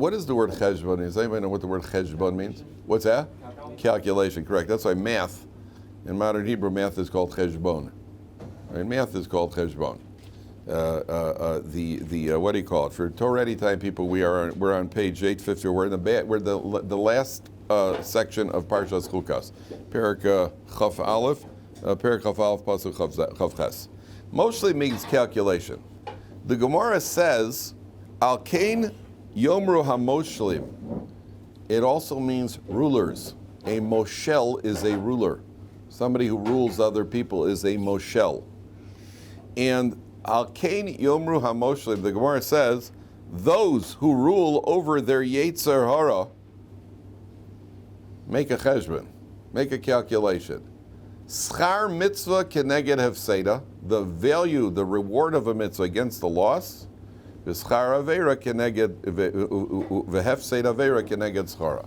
what is the word cheshbon? Does anybody know what the word cheshbon means? What's that? Calculation, correct. That's why math, in modern Hebrew, math is called cheshbon. Right? Math is called cheshbon. What do you call it? For TorahAnyTime people, we're on page 850. We're in the back. We're the last section of Parashat Chukas, Parak Chaf Aleph, Parak Chaf Aleph Pasuk Chaf Ches. Mostly means calculation. The Gemara says, Al Kain Yomru HaMoshlim. It also means rulers. A moshel is a ruler. Somebody who rules other people is a moshel. And Al Kain Yomru HaMoshlim, the Gemara says, those who rule over their Yetzer Hara make a cheshbon, make a calculation. Schar mitzvah keneged hefseda, the value, the reward of a mitzvah against the loss. V'schar aveira keneged v'hefsed aveira keneged schara.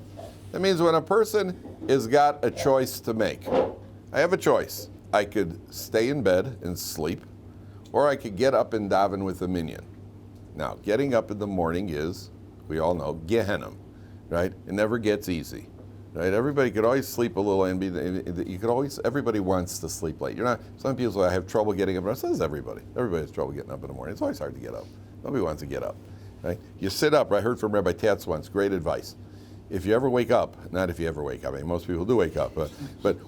That means when a person has got a choice to make, I have a choice. I could stay in bed and sleep, or I could get up and daven with a minyan. Now, getting up in the morning is, we all know, Gehenna, right? It never gets easy. Right? Everybody could always sleep a little, and everybody wants to sleep late. Some people say, I have trouble getting up. So does everybody. Everybody has trouble getting up in the morning. It's always hard to get up. Nobody wants to get up. Right? You sit up. I heard from Rabbi Tatz once, great advice. If you ever wake up, not if you ever wake up, I mean, most people do wake up, but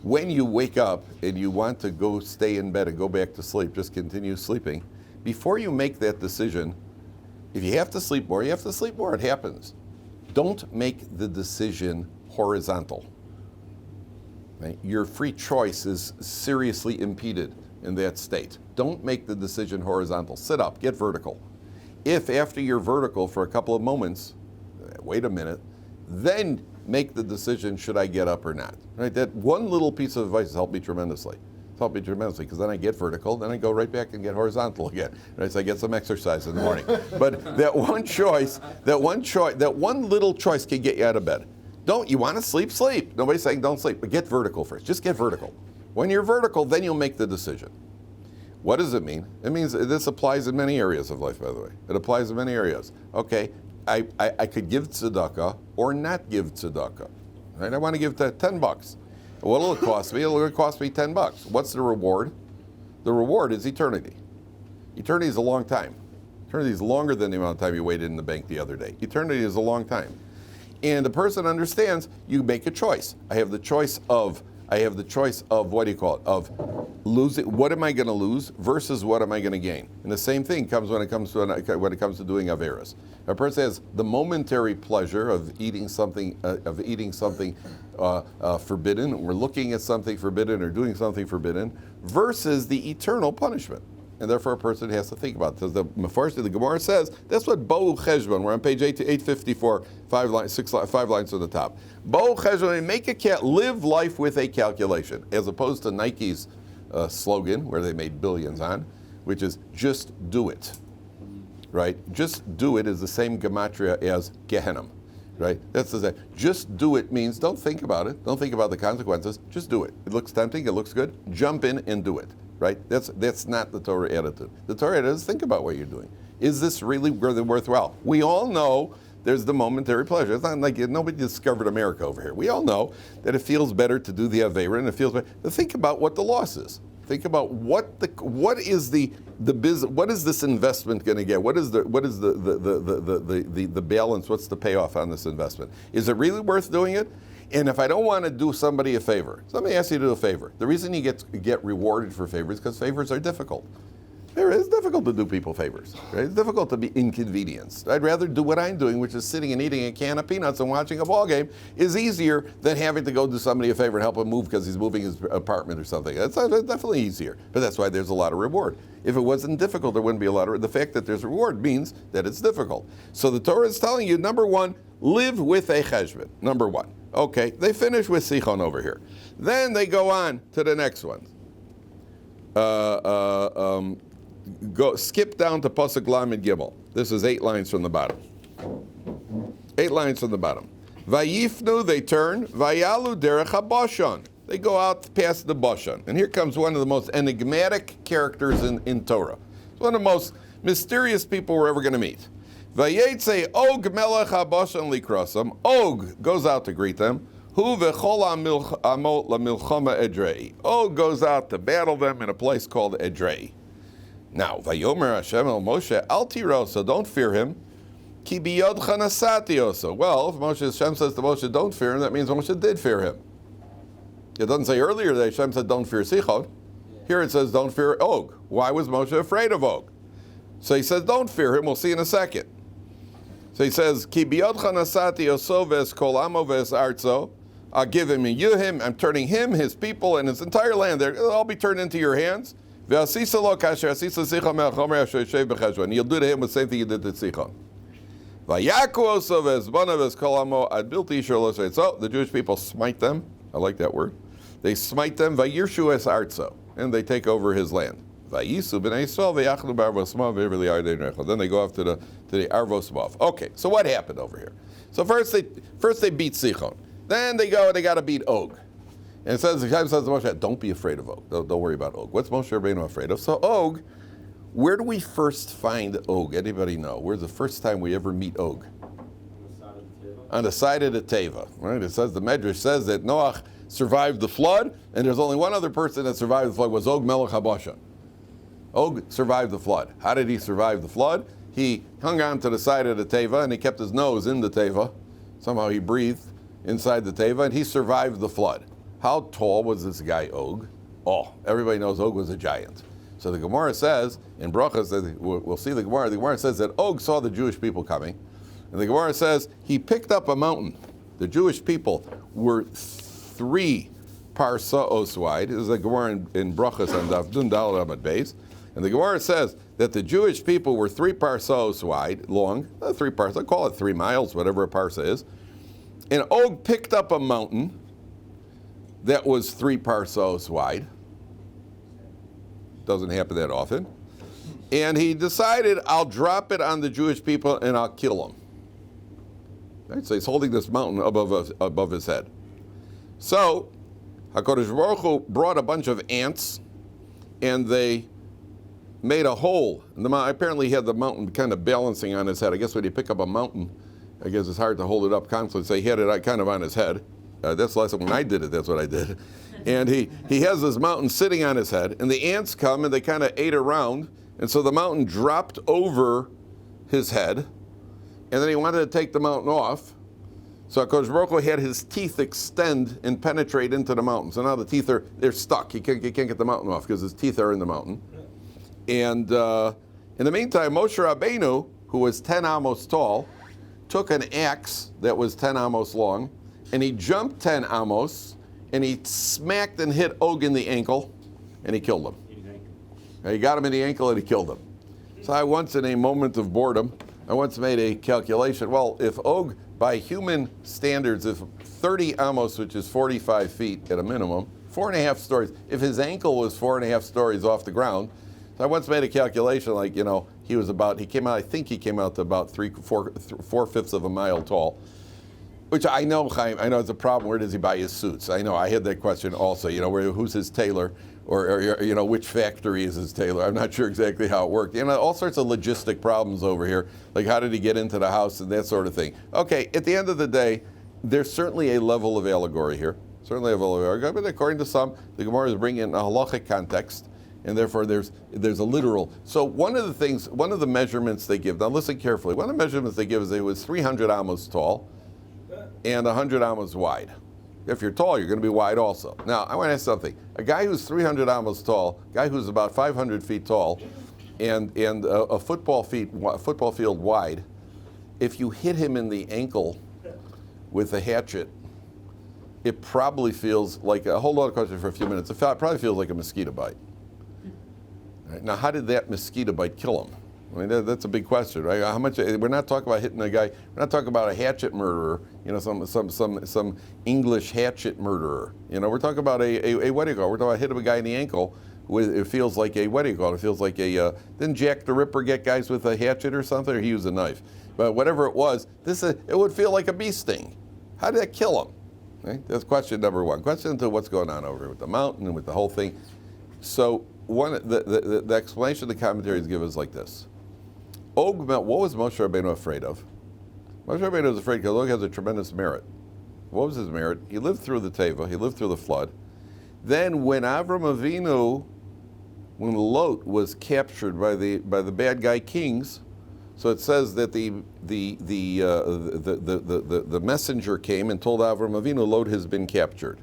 when you wake up and you want to go stay in bed and go back to sleep, just continue sleeping, before you make that decision, if you have to sleep more, you have to sleep more. It happens. Don't make the decision horizontal. Right? Your free choice is seriously impeded in that state. Don't make the decision horizontal. Sit up, get vertical. If after you're vertical for a couple of moments, wait a minute, then make the decision, should I get up or not? Right? That one little piece of advice has helped me tremendously. It's helped me tremendously because then I get vertical, then I go right back and get horizontal again. Right? So I get some exercise in the morning. But that one little choice can get you out of bed. You want to sleep, sleep. Nobody's saying don't sleep, but get vertical first. Just get vertical. When you're vertical, then you'll make the decision. What does it mean? It means this applies in many areas of life, by the way. It applies in many areas. Okay, I could give tzedakah or not give tzedakah. Right? I want to give $10. What will it cost me? It'll cost me $10. What's the reward? The reward is eternity. Eternity is a long time. Eternity is longer than the amount of time you waited in the bank the other day. Eternity is a long time. And the person understands you make a choice. I have the choice of what do you call it? Of losing. What am I going to lose versus what am I going to gain? And the same thing comes when it comes to doing averas. A person has the momentary pleasure of eating something forbidden, or looking at something forbidden, or doing something forbidden, versus the eternal punishment. And therefore a person has to think about it. Because the Gemara says, that's what Bo'u Cheshbon, we're on page 854, 5 lines from the top. Bo'u Cheshbon, live life with a calculation, as opposed to Nike's slogan, where they made billions on, which is just do it. Right? Just do it is the same gematria as Gehenna. Right? That's the same. Just do it means don't think about it. Don't think about the consequences. Just do it. It looks tempting. It looks good. Jump in and do it. Right? That's not the Torah attitude. The Torah attitude is think about what you're doing. Is this really worthwhile? We all know there's the momentary pleasure. It's not like nobody discovered America over here. We all know that it feels better to do the Aveira, and it feels better to think about what the loss is. Think about what is the business? What is this investment going to get? What is the balance? What's the payoff on this investment? Is it really worth doing it? And if I don't want to do somebody a favor, somebody asks you to do a favor. The reason you get rewarded for favors is because favors are difficult. It's difficult to do people favors. Right? It's difficult to be inconvenienced. I'd rather do what I'm doing, which is sitting and eating a can of peanuts and watching a ball game, is easier than having to go do somebody a favor and help him move because he's moving his apartment or something. That's definitely easier. But that's why there's a lot of reward. If it wasn't difficult, there wouldn't be a lot of. The fact that there's reward means that it's difficult. So the Torah is telling you, number one, live with a cheshbon. Number one. Okay, they finish with Sichon over here. Then they go on to the next one. Skip down to Pasuk Lamed Gimel. This is 8 lines from the bottom. 8 lines from the bottom. Vayifnu, they turn. Vayalu derech habashan. They go out past the Bashan. And here comes one of the most enigmatic characters in Torah. It's one of the most mysterious people we're ever going to meet. Vayetze Og melech habashan likrosam. Og goes out to greet them. Hu v'chol amot lamilchama edrei. Og goes out to battle them in a place called Edrei. Now, Vayomer Hashem el Moshe al tirosa, don't fear him. Ki biyodcha nasati osa. Well, if Hashem says to Moshe, don't fear him, that means Moshe did fear him. It doesn't say earlier that Hashem said, don't fear Sichon. Here it says, don't fear Og. Why was Moshe afraid of Og? So he says, don't fear him. We'll see in a second. So he says, Ki biyodcha nasati oso ves kol amo ves arzo. I'll give him and you him. I'm turning him, his people, and his entire land. They'll all be turned into your hands. And you'll do to him the same thing you did to Sichon. So the Jewish people smite them. I like that word. They smite them, and they take over his land. Then they go off to the Arvos Mav. Okay, so what happened over here? So first they beat Sichon. Then they go and they got to beat Og. And it says, the guy says to Moshe, don't be afraid of Og. Don't worry about Og. What's Moshe Rabbeinu afraid of? So Og, where do we first find Og? Anybody know? Where's the first time we ever meet Og? On the side of the Teva. Right? It says, the Medrash says that Noach survived the flood, and there's only one other person that survived the flood, was Og Melech HaBashan. Og survived the flood. How did he survive the flood? He hung on to the side of the Teva, and he kept his nose in the Teva. Somehow he breathed inside the Teva, and he survived the flood. How tall was this guy Og? Oh, everybody knows Og was a giant. So the Gemara says, in Brachas, we'll see the Gemara says that Og saw the Jewish people coming, and the Gemara says he picked up a mountain. The Jewish people were 3 parsaos wide. This is a Gemara in Brachas on Daf Dun Daled Amud Beis. And the Gemara says that the Jewish people were 3 parsaos wide, long, 3 parsa, call it 3 miles, whatever a parsa is. And Og picked up a mountain that was 3 parsaos wide. Doesn't happen that often. And he decided, I'll drop it on the Jewish people and I'll kill them. Right? So he's holding this mountain above his head. So HaKadosh Baruch Hu brought a bunch of ants and they made a hole in the mountain. Apparently he had the mountain kind of balancing on his head. I guess when you pick up a mountain, I guess it's hard to hold it up constantly, so he had it kind of on his head. That's the last time when I did it, that's what I did. And he has this mountain sitting on his head, and the ants come and they kind of ate around, and so the mountain dropped over his head, and then he wanted to take the mountain off. So HaKadosh Baruch Hu had his teeth extend and penetrate into the mountain. So now the teeth they're stuck. He can't get the mountain off because his teeth are in the mountain. And in the meantime, Moshe Rabbeinu, who was 10 amos tall, took an axe that was 10 amos long, and he jumped 10 amos, and he smacked and hit Og in the ankle, and he killed him. He got him in the ankle and he killed him. So I once, in a moment of boredom, I once made a calculation. Well, if Og, by human standards, if 30 amos, which is 45 feet at a minimum, 4.5 stories, if his ankle was 4.5 stories off the ground, so I once made a calculation, like, he came out to about 4/5 of a mile tall, which I know, Chaim, I know it's a problem. Where does he buy his suits? I know, I had that question also, who's his tailor, or which factory is his tailor? I'm not sure exactly how it worked. All sorts of logistic problems over here, like how did he get into the house and that sort of thing. Okay, at the end of the day, there's certainly a level of allegory here, but according to some, the Gemara is bringing in a halachic context, and therefore there's a literal. So one of the measurements they give, now listen carefully, one of the measurements they give is it was 300 amos tall and 100 amos wide. If you're tall, you're going to be wide also. Now, I want to ask something. A guy who's 300 amos tall, a guy who's about 500 feet tall, and a football field wide, if you hit him in the ankle with a hatchet, it probably feels like, hold on a question for a few minutes, it probably feels like a mosquito bite. Right. Now, how did that mosquito bite kill him? I mean, that's a big question, right? How much? We're not talking about hitting a guy. We're not talking about a hatchet murderer. Some English hatchet murderer. We're talking about a what do you call? We're talking about hitting a guy in the ankle. It feels like a what do you call it? It feels like a. Didn't Jack the Ripper get guys with a hatchet or something, or he used a knife? But whatever it was, it would feel like a bee sting. How did that kill him? Right? That's question number one. Question two: what's going on over here with the mountain and with the whole thing? So the explanation the commentaries give is like this. What was Moshe Rabbeinu afraid of? Moshe Rabbeinu was afraid because Lot has a tremendous merit. What was his merit? He lived through the Teva, he lived through the flood. Then when Avram Avinu, when Lot was captured by the bad guy kings, so it says that the messenger came and told Avram Avinu Lot has been captured.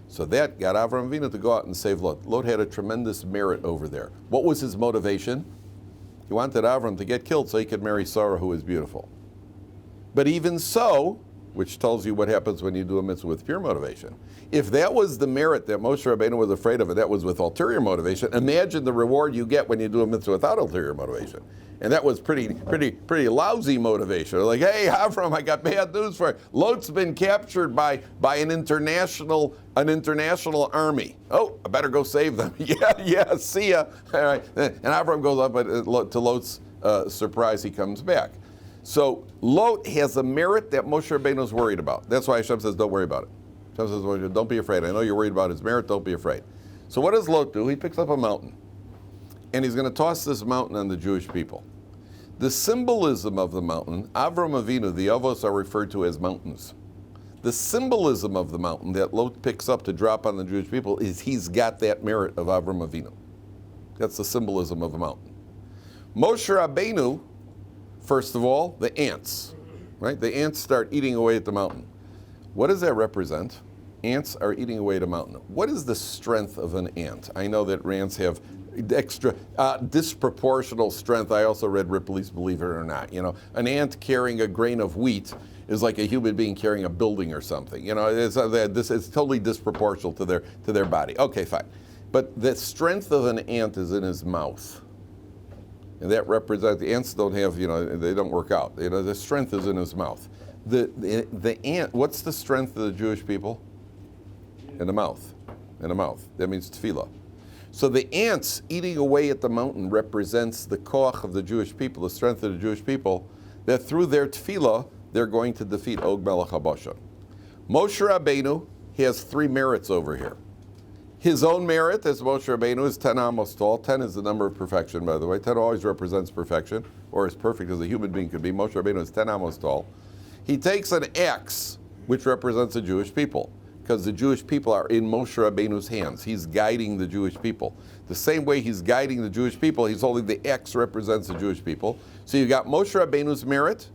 So that got Avram Avinu to go out and save Lot. Lot had a tremendous merit over there. What was his motivation? He wanted Avram to get killed so he could marry Sarah, who is beautiful. But even so, which tells you what happens when you do a mitzvah with pure motivation. If that was the merit that Moshe Rabbeinu was afraid of, and that was with ulterior motivation, imagine the reward you get when you do a mitzvah without ulterior motivation. And that was pretty lousy motivation. Like, hey, Avram, I got bad news for you. Lot's been captured by an international army. Oh, I better go save them. yeah, see ya. All right. And Avram goes up, but to Lot's surprise, he comes back. So Lot has a merit that Moshe Rabbeinu is worried about. That's why Hashem says, don't worry about it. Hashem says, don't be afraid. I know you're worried about his merit, don't be afraid. So what does Lot do? He picks up a mountain. And he's going to toss this mountain on the Jewish people. The symbolism of the mountain, Avram Avinu, the Avos are referred to as mountains. The symbolism of the mountain that Lot picks up to drop on the Jewish people is he's got that merit of Avram Avinu. That's the symbolism of the mountain. Moshe Rabbeinu, first of all, the ants, right? The ants start eating away at the mountain. What does that represent? Ants are eating away at a mountain. What is the strength of an ant? I know that ants have disproportional strength. I also read Ripley's Believe It or Not. You know, an ant carrying a grain of wheat is like a human being carrying a building or something. You know, it's totally disproportional to their body. Okay, fine. But the strength of an ant is in his mouth. And that represents, the ants don't have, you know, they don't work out. You know, the strength is in his mouth. The ant, what's the strength of the Jewish people? In the mouth. In the mouth. That means tefillah. So the ants eating away at the mountain represents the koach of the Jewish people, the strength of the Jewish people, that through their tefillah, they're going to defeat Og Melech HaBashan. Moshe Rabbeinu, he has three merits over here. His own merit as Moshe Rabbeinu is 10 amos tall. 10 is the number of perfection, by the way. 10 always represents perfection, or as perfect as a human being could be. Moshe Rabbeinu is 10 amos tall. He takes an axe, which represents the Jewish people, because the Jewish people are in Moshe Rabbeinu's hands. He's guiding the Jewish people. The same way he's guiding the Jewish people, he's holding the axe represents the Jewish people. So you've got Moshe Rabbeinu's merit,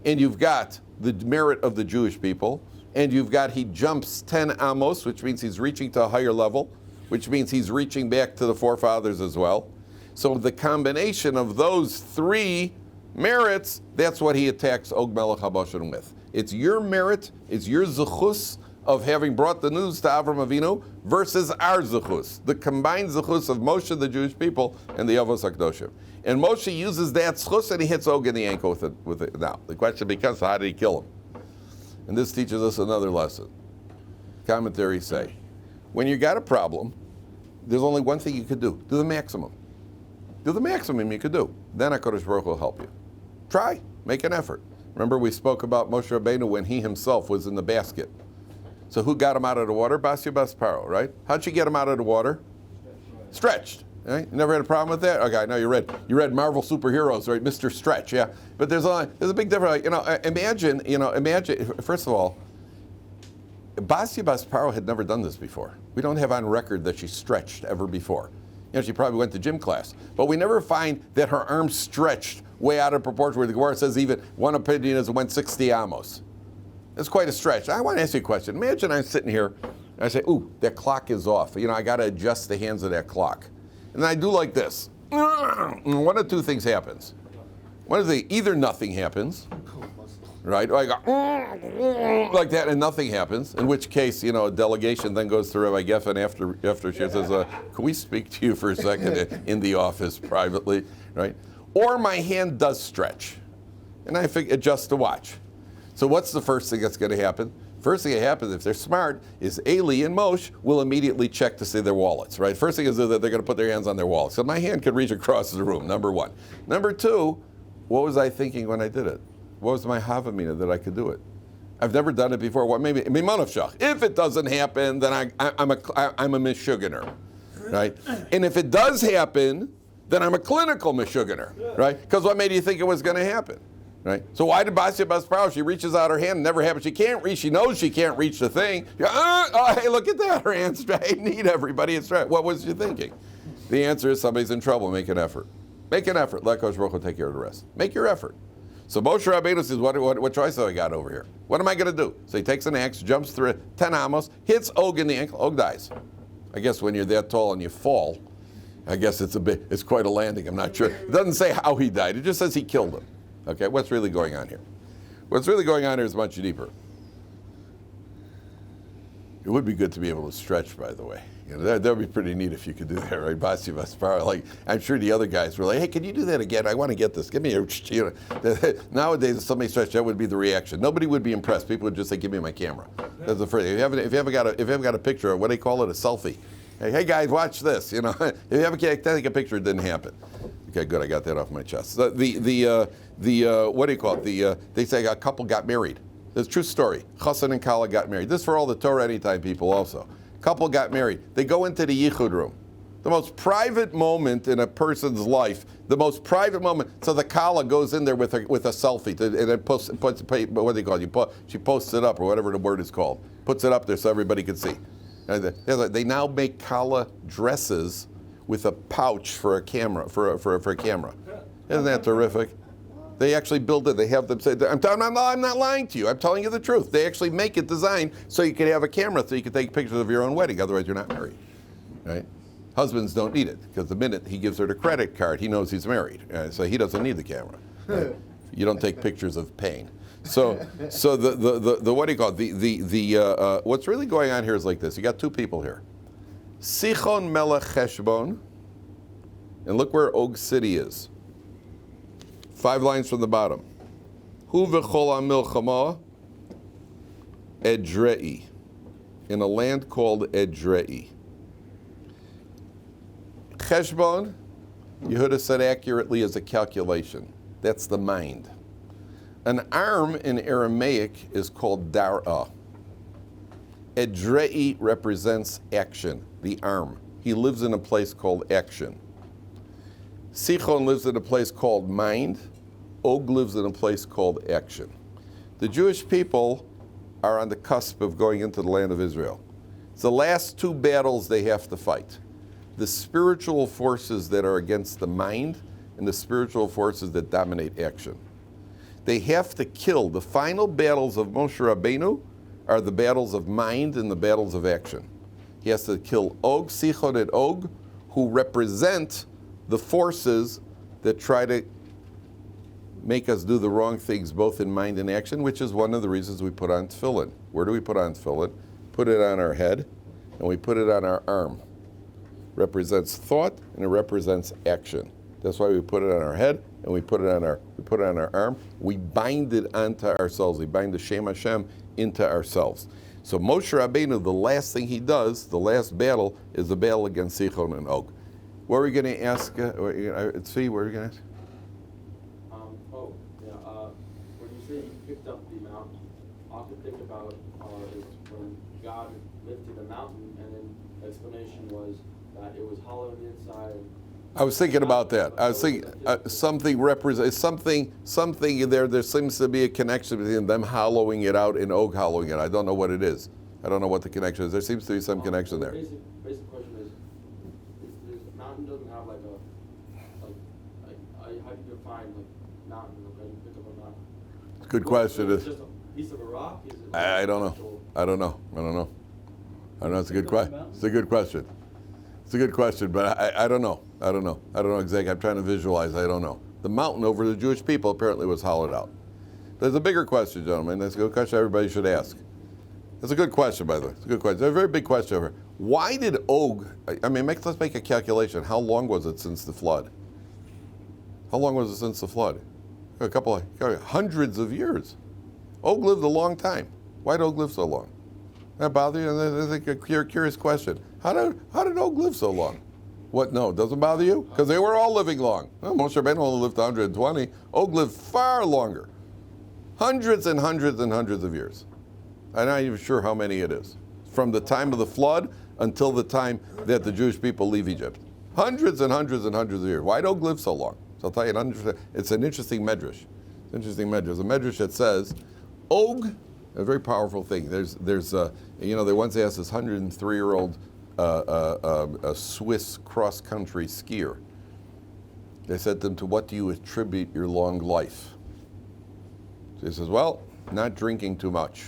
and you've got the merit of the Jewish people, and you've got he jumps 10 amos, which means he's reaching to a higher level, which means he's reaching back to the forefathers as well. So the combination of those three merits, that's what he attacks Og Melech HaBashan with. It's your merit, it's your zechus of having brought the news to Avram Avinu versus our zechus, the combined zechus of Moshe, the Jewish people, and the Avos HaKadoshim. And Moshe uses that zechus and he hits Og in the ankle with it. Now, the question becomes, how did he kill him? And this teaches us another lesson. Commentaries say, when you got a problem, there's only one thing you could do. Do the maximum. Do the maximum you could do. Then HaKadosh Baruch Hu will help you. Try. Make an effort. Remember we spoke about Moshe Rabbeinu when he himself was in the basket. So who got him out of the water? Basya Bas Paro, right? How'd you get him out of the water? Stretched. Right? You never had a problem with that? Okay, I know you read Marvel superheroes, right? Mr. Stretch, yeah. But there's a big difference. Imagine, first of all, Basya Bas Paro had never done this before. We don't have on record that she stretched ever before. She probably went to gym class. But we never find that her arms stretched way out of proportion where the Gemara says even one opinion is it went 60 amos. It's quite a stretch. I want to ask you a question. Imagine I'm sitting here and I say, ooh, that clock is off. I got to adjust the hands of that clock. And I do like this. And one of two things happens. Either nothing happens, right? Or I go like that and nothing happens, in which case, a delegation then goes to Rabbi Geffen after she says, can we speak to you for a second in the office privately, right? Or my hand does stretch, and I adjust the watch. So what's the first thing that's going to happen? First thing that happens, if they're smart, is Eli and Moshe will immediately check to see their wallets, right? First thing is that they're going to put their hands on their wallets. So my hand could reach across the room, number one. Number two, what was I thinking when I did it? What was my havamina that I could do it? I've never done it before. What maybe mimanavshach. If it doesn't happen, then I'm a mishuganer, right? And if it does happen, then I'm a clinical Meshuggah, right? Because what made you think it was going to happen, right? So why did Basia Basparo? She reaches out her hand, never happens. She can't reach. She knows she can't reach the thing. Hey, look at that. Her hand's straight. Need everybody. It's right. What was you thinking? The answer is somebody's in trouble. Make an effort. Make an effort. Let Kosh Baruch Hu take care of the rest. Make your effort. So Moshe Rabbeinu says, what choice have I got over here? What am I going to do? So he takes an axe, jumps through it, 10 amos, hits Og in the ankle. Og dies. I guess when you're that tall and you fall, I guess it's quite a landing. I'm not sure. It doesn't say how he died. It just says he killed him. Okay, what's really going on here? What's really going on here is much deeper. It would be good to be able to stretch, by the way. That would be pretty neat if you could do that, right? Basi Vaspara. Like, I'm sure the other guys were like, hey, can you do that again? I want to get this. Give me a, Nowadays, if somebody stretched, that would be the reaction. Nobody would be impressed. People would just say, give me my camera. That's the first. If you haven't got a picture of, what do they call it, a selfie? Hey guys, watch this. If you haven't take a picture, it didn't happen. Okay, good. I got that off my chest. What do you call it? They say a couple got married. It's a true story. Chassan and Kala got married. This is for all the TorahAnyTime people also. Couple got married. They go into the yichud room. The most private moment in a person's life. The most private moment. So the Kala goes in there with a selfie and then puts what do they call it? She posts it up, or whatever the word is called. Puts it up there so everybody can see. They now make Kala dresses with a pouch for a camera, for a camera. Isn't that terrific? They actually build it. They have them say, I'm not lying to you. I'm telling you the truth. They actually make it designed so you can have a camera so you can take pictures of your own wedding. Otherwise, you're not married, right? Husbands don't need it because the minute he gives her the credit card, he knows he's married. So he doesn't need the camera. Right? You don't take pictures of pain. So the what do you call it? What's really going on here is like this. You got two people here. Sichon Melech Heshbon, and look where Og City is. 5 lines from the bottom. Hu v'chol milchama Edrei, in a land called Edrei. Cheshbon, Yehuda said accurately, is a calculation. That's the mind. An arm in Aramaic is called dar'ah. Edrei represents action, the arm. He lives in a place called action. Sichon lives in a place called mind. Og lives in a place called action. The Jewish people are on the cusp of going into the land of Israel. It's the last 2 battles they have to fight. The spiritual forces that are against the mind and the spiritual forces that dominate action. They have to kill. The final battles of Moshe Rabbeinu are the battles of mind and the battles of action. He has to kill Og, Sichon, and Og, who represent the forces that try to make us do the wrong things both in mind and action, which is one of the reasons we put on tefillin. Where do we put on tefillin? Put it on our head, and we put it on our arm. Represents thought, and it represents action. That's why we put it on our head, and we put it on our arm. We bind it onto ourselves. We bind the Shem Hashem into ourselves. So Moshe Rabbeinu, the last thing he does, the last battle, is the battle against Sichon and Og. What are we going to ask? Tzvi, what are we going to ask? When you say he picked up the mountain, all I can think about is when God lifted the mountain, and then the explanation was that it was hollow on the inside. I was thinking about that. I was thinking something represents something there. There seems to be a connection between them hollowing it out and Og hollowing it. I don't know what it is. I don't know what the connection is. There seems to be some connection there. Basic question is this mountain doesn't have like how do you define mountain? How do you pick up a mountain? Good question. Is it just a piece of a rock? Is it I don't know. I don't know. It's a good question. It's a good question. It's a good question, but I don't know. I don't know exactly. I'm trying to visualize. I don't know. The mountain over the Jewish people apparently was hollowed out. There's a bigger question, gentlemen. That's a good question everybody should ask. That's a good question, by the way. It's a good question. It's a very big question over here. Why did Og, let's make a calculation. How long was it since the flood? How long was it since the flood? A couple of hundreds of years. Og lived a long time. Why did Og live so long? That bother you? I think a curious question. How did Og live so long? What? No, doesn't bother you? Because they were all living long. Well, Moshe Rabbeinu only lived 120. Og lived far longer. Hundreds and hundreds and hundreds of years. I'm not even sure how many it is. From the time of the flood until the time that the Jewish people leave Egypt. Hundreds and hundreds and hundreds of years. Why don't live so long? So I'll tell you, it's an interesting medrash. It's an interesting medrash. There's a medrash that says, Og, a very powerful thing. They once asked this 103-year-old a Swiss cross-country skier. They said to him, to what do you attribute your long life? So he says, well, not drinking too much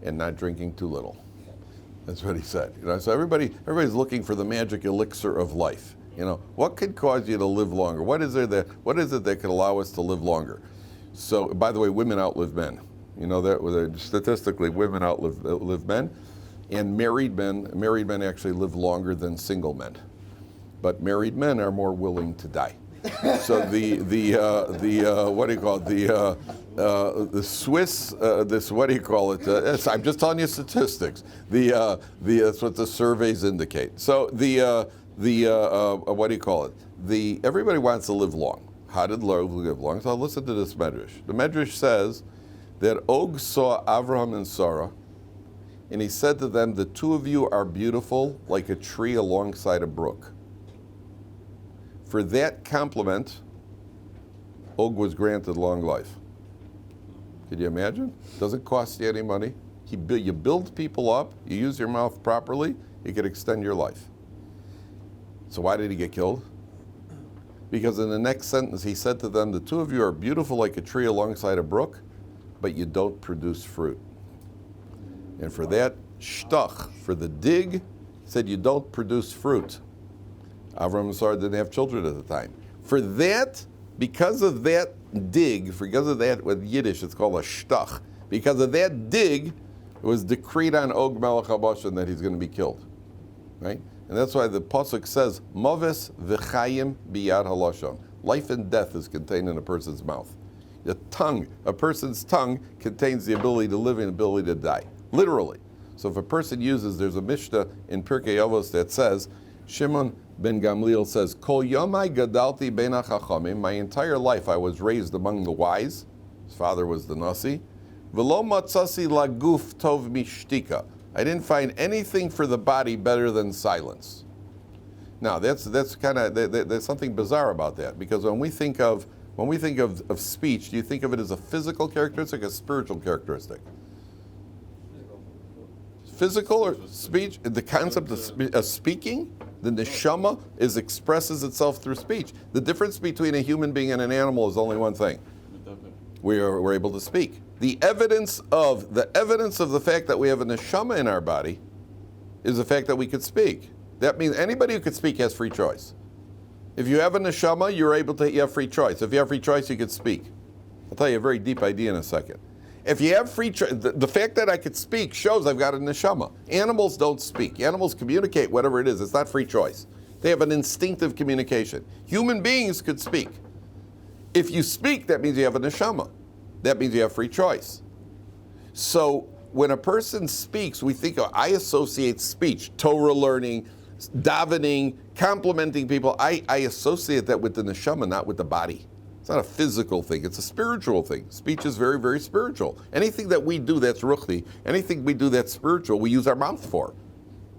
and not drinking too little. That's what he said. So everybody's looking for the magic elixir of life. What could cause you to live longer? What is it that could allow us to live longer? So, by the way, women outlive men. That statistically, women outlive men, and married men actually live longer than single men. But married men are more willing to die. So the Swiss I'm just telling you statistics. That's what the surveys indicate. So everybody wants to live long. How did live long? So listen to this medrash. The medrash says that Og saw Avraham and Sarah, and he said to them, the two of you are beautiful like a tree alongside a brook. For that compliment, Og was granted long life. Could you imagine? Doesn't cost you any money. You build people up, you use your mouth properly, you could extend your life. So why did he get killed? Because in the next sentence he said to them, the two of you are beautiful like a tree alongside a brook, but you don't produce fruit. And for that shtach, for the dig, he said you don't produce fruit. Avram and Sarah didn't have children at the time. For that, because of that dig, because of that, with Yiddish it's called a shtach, because of that dig, it was decreed on Og Melech HaBashan that he's going to be killed. Right? And that's why the pasuk says, Moves v'chayim biyad halashon. Life and death is contained in a person's mouth. The tongue, a person's tongue contains the ability to live and the ability to die. Literally. So if a person there's a Mishnah in Pirkei Avos that says, Shimon ben Gamliel says, Kol yomai gadalti ben hachachamim. My entire life I was raised among the wise. His father was the Nasi. V'lo matzasi laguf tov mishtika. I didn't find anything for the body better than silence. Now there's something bizarre about that, because when we think of speech, do you think of it as a physical characteristic, a spiritual characteristic? Physical or speech? The concept of speaking, the neshama expresses itself through speech. The difference between a human being and an animal is only one thing. We're able to speak. The evidence of the fact that we have a neshama in our body is the fact that we could speak. That means anybody who could speak has free choice. If you have a neshama, you have free choice. If you have free choice, you could speak. I'll tell you a very deep idea in a second. If you have free choice, the fact that I could speak shows I've got a neshama. Animals don't speak. Animals communicate whatever it is. It's not free choice. They have an instinctive communication. Human beings could speak. If you speak, that means you have a neshama. That means you have free choice. So when a person speaks, I associate speech, Torah learning, davening, complimenting people. I associate that with the neshama, not with the body. It's not a physical thing, it's a spiritual thing. Speech is very, very spiritual. Anything that we do that's ruchni, anything we do that's spiritual, we use our mouth for.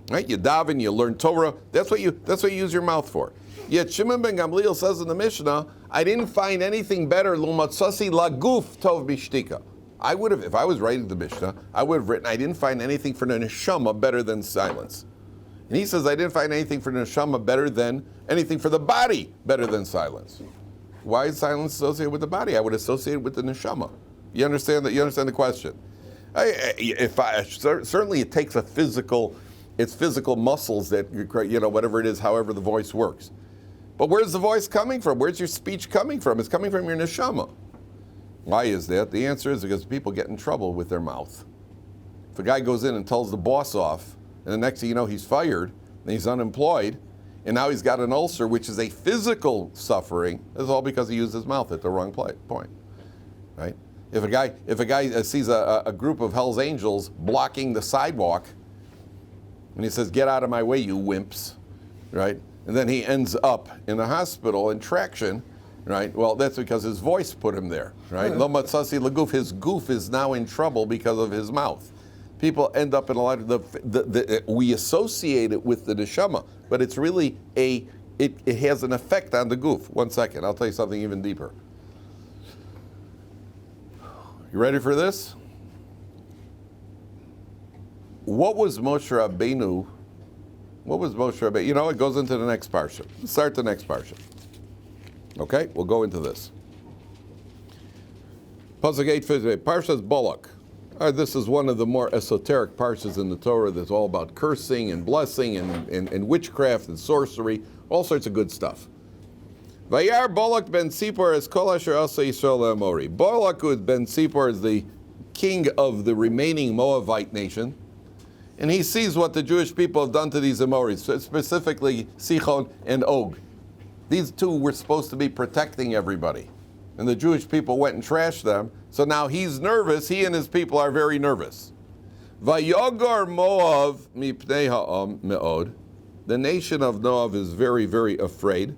Right? You daven, you learn Torah, that's what you use your mouth for. Yet Shimon ben Gamliel says in the Mishnah, I didn't find anything better, Lumatsasi laguf tov bishtika. I would have, if I was writing the Mishnah, I would have written, I didn't find anything for the neshama better than silence. And he says, I didn't find anything for the neshama better than, anything for the body better than silence. Why is silence associated with the body? I would associate it with the neshama. You understand that? You understand the question? Certainly it takes it's physical muscles that, whatever it is, however the voice works. But where's the voice coming from? Where's your speech coming from? It's coming from your neshama. Why is that? The answer is because people get in trouble with their mouth. If a guy goes in and tells the boss off, and the next thing you know he's fired, and he's unemployed, and now he's got an ulcer, which is a physical suffering, it's all because he used his mouth at the wrong point. Right? If a guy sees a group of Hell's Angels blocking the sidewalk, and he says, "Get out of my way, you wimps," right? And then he ends up in the hospital in traction, right? Well, that's because his voice put him there, right? Lo matzasi laguf, his goof is now in trouble because of his mouth. People end up in a lot of we associate it with the neshama, but it's really it has an effect on the goof. 1 second, I'll tell you something even deeper. You ready for this? What was Moshe Rabbeinu? You know, it goes into the next Parshat. Let's start the next Parshat. Okay, we'll go into this. Pasuk 8, Parashat Balak. This is one of the more esoteric parshas in the Torah that's all about cursing and blessing and witchcraft and sorcery, all sorts of good stuff. Vayar Balak ben Sipor es kol asher asa Yisrael Amori. Balak ben Sipor is the king of the remaining Moabite nation, and he sees what the Jewish people have done to these Amoris, specifically Sichon and Og. These two were supposed to be protecting everybody, and the Jewish people went and trashed them. So now he's nervous. He and his people are very nervous. Vayogar Moav mipnei ha'am me'od. The nation of Moab is very, very afraid.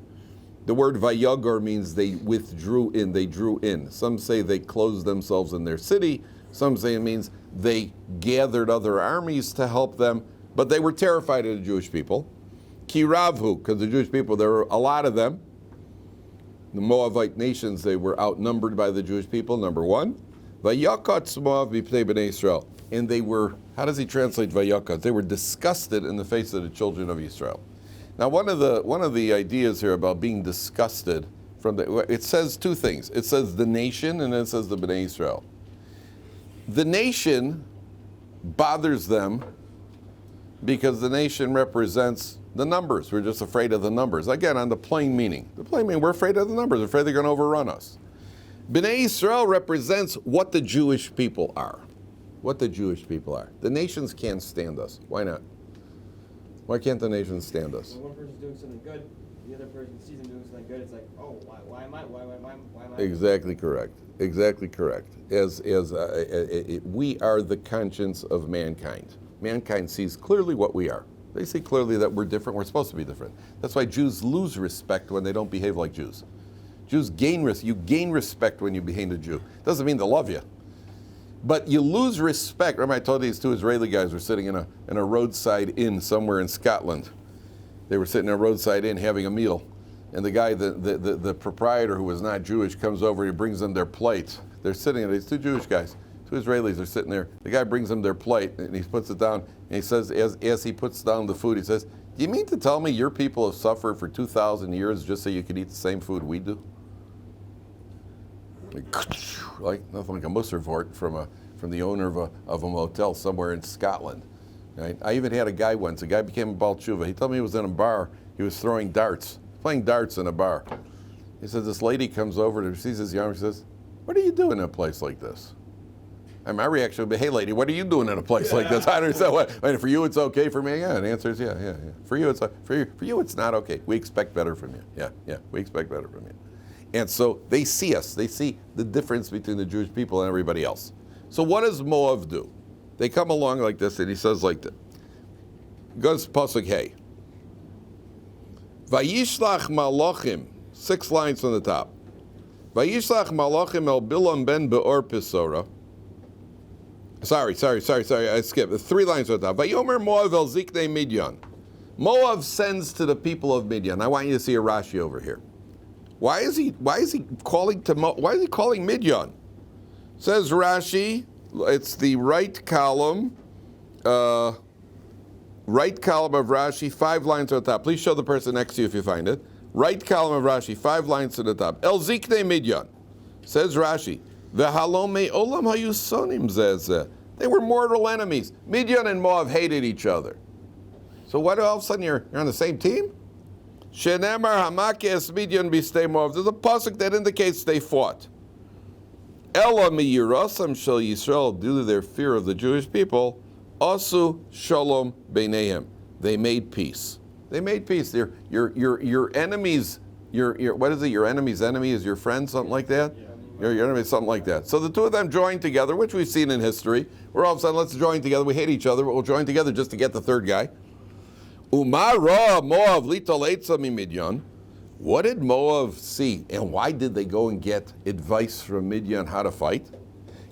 The word Vayogar means they withdrew in, they drew in. Some say they closed themselves in their city. Some say it means they gathered other armies to help them, but they were terrified of the Jewish people. Kiravhu, because the Jewish people, there were a lot of them. The Moabite nations, they were outnumbered by the Jewish people, number one. Vayakatz Moav b'pnei b'nei Yisrael. And they were, how does he translate Vayakat? They were disgusted in the face of the children of Israel. Now, one of the ideas here about being disgusted it says two things. It says the nation, and then it says the Bnei Israel. The nation bothers them because the nation represents the numbers. We're just afraid of the numbers. Again, on the plain meaning. The plain meaning, we're afraid of the numbers. We're afraid they're going to overrun us. Bnei Israel represents what the Jewish people are. What the Jewish people are. The nations can't stand us. Why not? Why can't the nations stand us? When one person's doing something good, the other person sees him doing something good, it's like, oh, why am I? Exactly correct. Exactly correct. We are the conscience of mankind. Mankind sees clearly what we are. They see clearly that we're different. We're supposed to be different. That's why Jews lose respect when they don't behave like Jews. Jews gain respect. You gain respect when you behave a Jew. Doesn't mean they'll love you, but you lose respect. Remember, I told you these two Israeli guys were sitting in a roadside inn somewhere in Scotland. They were sitting in a roadside inn having a meal, and the guy, the proprietor, who was not Jewish, comes over. He brings them their plate. They're sitting there. These two Jewish guys. Two Israelis are sitting there. The guy brings them their plate, and he puts it down, and he says, as he puts down the food, he says, "Do you mean to tell me your people have suffered for 2,000 years just so you could eat the same food we do?" Like nothing like a musser fort from the owner of a motel somewhere in Scotland. Right? I even had a guy once. A guy became a Baal Tshuva. He told me he was in a bar. He was throwing darts, playing darts in a bar. He says this lady comes over and sees his arm. She says, "What are you doing in a place like this?" And my reaction would be, "Hey, lady, what are you doing in a place like this?" I understand what. I mean, for you, it's okay. For me, yeah. And the answer is yeah. For you, it's not okay. We expect better from you. Yeah. We expect better from you. And so they see us. They see the difference between the Jewish people and everybody else. So what does Moab do? They come along like this, and he says like this. Goes pasuk hey. Vayishlach malachim. 6 lines from the top. Vayishlach malachim el Bilam ben Beor Pisora. Sorry, I skipped. 3 lines from the top. Vayomer Moab el Ziknei Midyan. Moab sends to the people of Midian. I want you to see a Rashi over here. Why is he calling Midyan? Says Rashi, it's the right column of Rashi, 5 lines to the top. Please show the person next to you if you find it. Right column of Rashi, 5 lines to the top. El Ziknei Midyan. Says Rashi, V'halome olam hayusonim zeh. They were mortal enemies. Midyan and Moab hated each other. So what, all of a sudden you're on the same team? Shenemar hamakes Midyan b'stei Moab. There's a pasuk that indicates they fought. Ela miyirasam shel Yisrael, due to their fear of the Jewish people, asu shalom beinehem. They made peace. They made peace. Your enemies. Your what is it? Your enemy's enemy is your friend. Something like that. Yeah. Your enemy, something like that. So the two of them joined together, which we've seen in history. We're all of a sudden, let's join together. We hate each other, but we'll join together just to get the third guy. Umara Moav litoletza mimidyan. What did Moab see, and why did they go and get advice from Midian how to fight?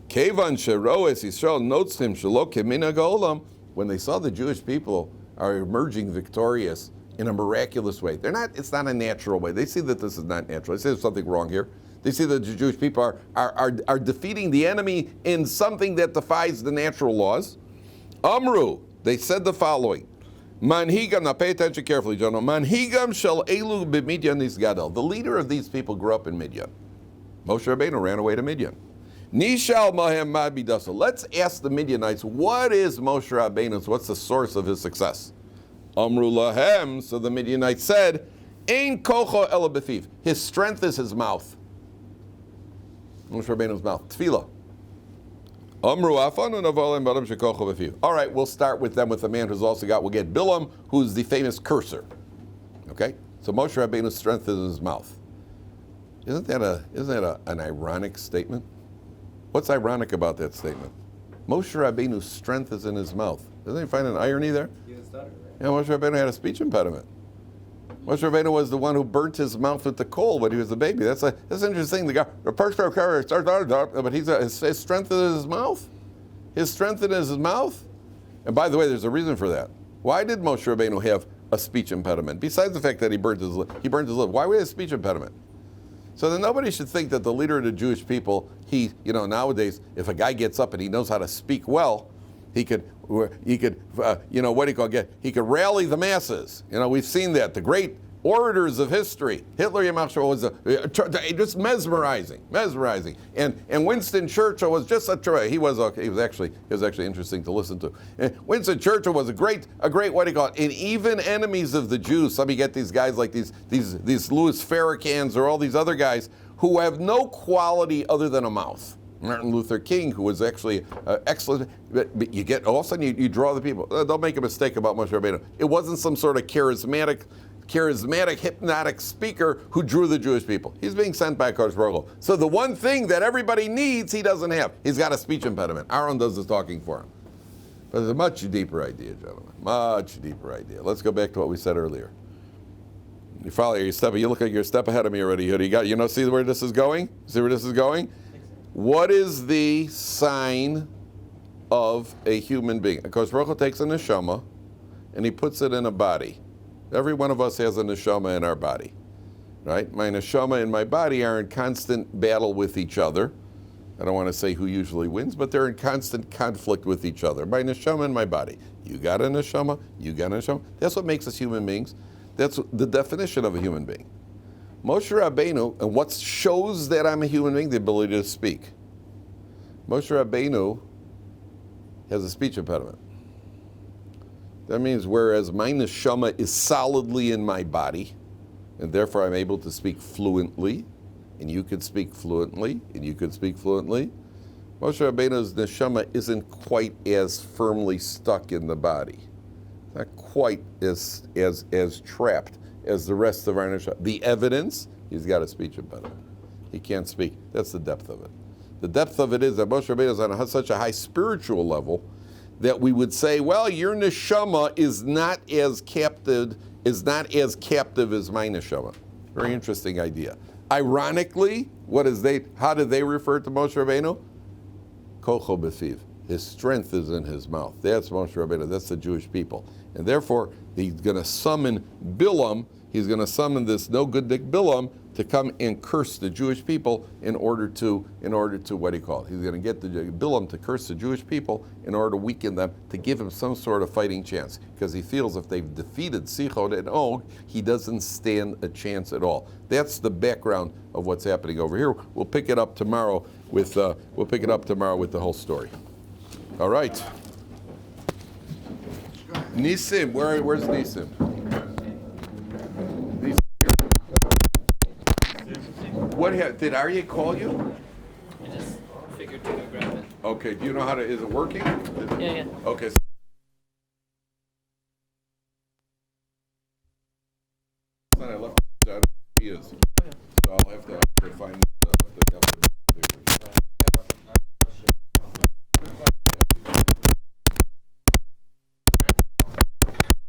Kevan sheroes Yisrael notes him shelo keminhag haolam. When they saw the Jewish people are emerging victorious in a miraculous way. It's not a natural way. They see that this is not natural. They see there's something wrong here. They see that the Jewish people are defeating the enemy in something that defies the natural laws. Amru, they said the following. Manhigam, now pay attention carefully, gentlemen. Manhigam shel elu b'Midyan nisgadol. The leader of these people grew up in Midyan. Moshe Rabbeinu ran away to Midyan. Nishal mahem ma'bidasa. Let's ask the Midianites, what is Moshe Rabbeinu's, what's the source of his success? Amru lahem, so the Midianites said, Ein kocho ela b'fiv. His strength is his mouth. Moshe Rabbeinu's mouth. Tefillah. Amru afanu navolim badam shekocho b'fiv. All right, we'll start with them with a man who's also got, we'll get Bilam, who's the famous cursor. Okay? So Moshe Rabbeinu's strength is in his mouth. Isn't that an ironic statement? What's ironic about that statement? Moshe Rabbeinu's strength is in his mouth. Doesn't he find an irony there? He was stuttering, right? Yeah, Moshe Rabbeinu had a speech impediment. Moshe Rabbeinu was the one who burnt his mouth with the coal when he was a baby. That's interesting. The person but his strength is in his mouth. His strength is his mouth. And by the way, there's a reason for that. Why did Moshe Rabbeinu have a speech impediment? Besides the fact that he burnt his lip. Why would he have a speech impediment? So then nobody should think that the leader of the Jewish people, nowadays, if a guy gets up and he knows how to speak well, he could rally the masses. We've seen that. The great orators of history. Hitler was just mesmerizing. And Winston Churchill was just he was actually interesting to listen to. And Winston Churchill was a great and even enemies of the Jews. Some you get these guys like these Louis Farrakhan's or all these other guys who have no quality other than a mouth. Martin Luther King, who was actually excellent, but you get all of a sudden you draw the people. Don't make a mistake about Moshe Rabbeinu. It wasn't some sort of charismatic, hypnotic speaker who drew the Jewish people. He's being sent by Kodesh Baruch Hu. So the one thing that everybody needs, he doesn't have. He's got a speech impediment. Aaron does the talking for him. But there's a much deeper idea, gentlemen. Much deeper idea. Let's go back to what we said earlier. You follow your step. You look like you're a step ahead of me already. See where this is going? See where this is going? What is the sign of a human being? Because Baruch Hu takes a neshama and he puts it in a body. Every one of us has a neshama in our body, right? My neshama and my body are in constant battle with each other. I don't want to say who usually wins, but they're in constant conflict with each other. My neshama and my body. You got a neshama, you got a neshama. That's what makes us human beings. That's the definition of a human being. Moshe Rabbeinu, and what shows that I'm a human being, the ability to speak. Moshe Rabbeinu has a speech impediment. That means whereas my neshama is solidly in my body, and therefore I'm able to speak fluently, and you could speak fluently, and you could speak fluently, Moshe Rabbeinu's neshama isn't quite as firmly stuck in the body. Not quite as trapped as the rest of our neshama. The evidence, he's got a speech impediment. He can't speak. That's the depth of it. The depth of it is that Moshe Rabbeinu is on such a high spiritual level that we would say, well, your neshama is not as captive as my neshama. Very interesting idea. Ironically, how do they refer to Moshe Rabbeinu? Kocho b'fiv. His strength is in his mouth. That's Moshe Rabbeinu. That's the Jewish people. And therefore, he's going to summon Bilam. He's going to summon this no-good-dick Bilam to come and curse the Jewish people in order to what do you call it? He's going to get the Bilam to curse the Jewish people in order to weaken them, to give him some sort of fighting chance. Because he feels if they've defeated Sichot and Og, he doesn't stand a chance at all. That's the background of what's happening over here. We'll pick it up tomorrow with the whole story. All right. Nisim, where's Nisim? Did Aryeh call you? I just figured to go grab it. Okay, do you know is it working? Yeah. Okay. I left it out. He is. So I'll have to find